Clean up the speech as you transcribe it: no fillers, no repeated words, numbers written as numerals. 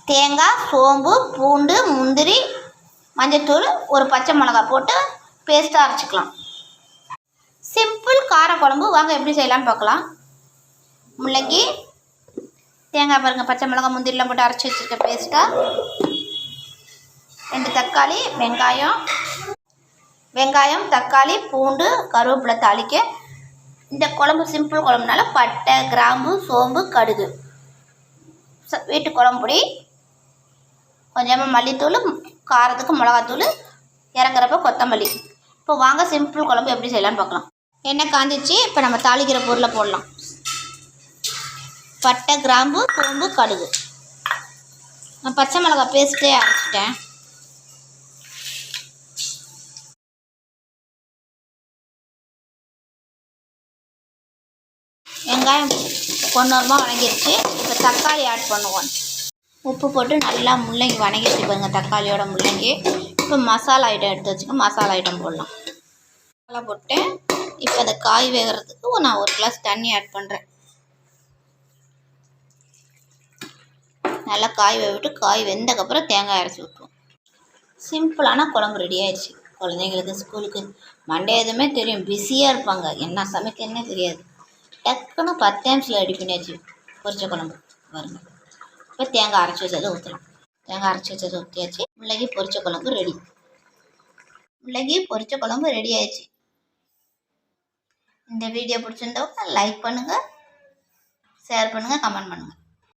தேங்காய், சோம்பு, பூண்டு, முந்திரி, மஞ்சத்தூள், ஒரு பச்சை மிளகாய் போட்டு பேஸ்ட்டாக அரைச்சிக்கலாம். சிம்பிள் காரக்குழம்பு. வாங்க எப்படி செய்யலான்னு பார்க்கலாம். முள்ளங்கி, தேங்காய் பாருங்கள், பச்சை மிளகாய், முந்திரிலாம் போட்டு அரைச்சி வச்சுருக்க பேஸ்ட்டாக, 2 தக்காளி, வெங்காயம், தக்காளி, பூண்டு, கருவேப்பிலை தாளிக்க. இந்த குழம்பு சிம்பிள் குழம்புனால பட்டை, கிராம்பு, சோம்பு, கடுகு, வீட்டு குழம்பு பொடி, கொஞ்சமாக மல்லித்தூள், காரத்துக்கு மிளகாத்தூள், இறக்குறப்ப கொத்தமல்லி. இப்போ வாங்க சிம்பிள் குழம்பு எப்படி செய்யலான்னு பார்க்கலாம். எண்ணெய் காஞ்சிச்சு. இப்போ நம்ம தாளிக்கிற பொருளை போடலாம். பட்டை, கிராம்பு, சோம்பு, கடுகு. நான் பச்சை மிளகாய் பேஸ்ட்டே அரைச்சிட்டேன். வெங்காயம் பொன்னூரமாக வணங்கிடுச்சு. இப்போ தக்காளி ஆட் பண்ணுவோம். உப்பு போட்டு நல்லா முள்ளங்கி வணங்கிடுச்சு பாருங்கள், தக்காளியோட முள்ளங்கி. இப்போ மசாலா ஐட்டம் எடுத்து வச்சுக்க, மசாலா ஐட்டம் போடலாம். மசாலா போட்டேன். இப்போ அந்த காய் வேகிறதுக்கு நான் 1 கிளாஸ் தண்ணி ஆட் பண்ணுறேன். நல்லா காய் வேவிட்டு, காய் வெந்தக்கப்புறம் தேங்காய் அரைச்சி விட்டுருவோம். சிம்பிளான குழம்பு ரெடி ஆயிடுச்சு. குழந்தைங்களுக்கு ஸ்கூலுக்கு மண்டே எதுவுமே தெரியும், பிஸியாக இருப்பாங்க, என்ன சமைக்கிறதுனே தெரியாது. டக்குன்னு 10 நிமிஷத்தில் ரெடி பண்ணியாச்சு பொரிச்ச குழம்பு பாருங்க. இப்போ தேங்காய் அரைச்சி வச்சதை ஊற்றலாம். தேங்காய் அரைச்சி வச்சதை ஊற்றியாச்சு. முள்ளங்கி பொரிச்ச குழம்பு ரெடி. முள்ளங்கி பொரிச்ச குழம்பு ரெடி ஆயிடுச்சு. இந்த வீடியோ பிடிச்சிருந்தவங்க லைக் பண்ணுங்கள், ஷேர் பண்ணுங்கள், கமெண்ட் பண்ணுங்கள்.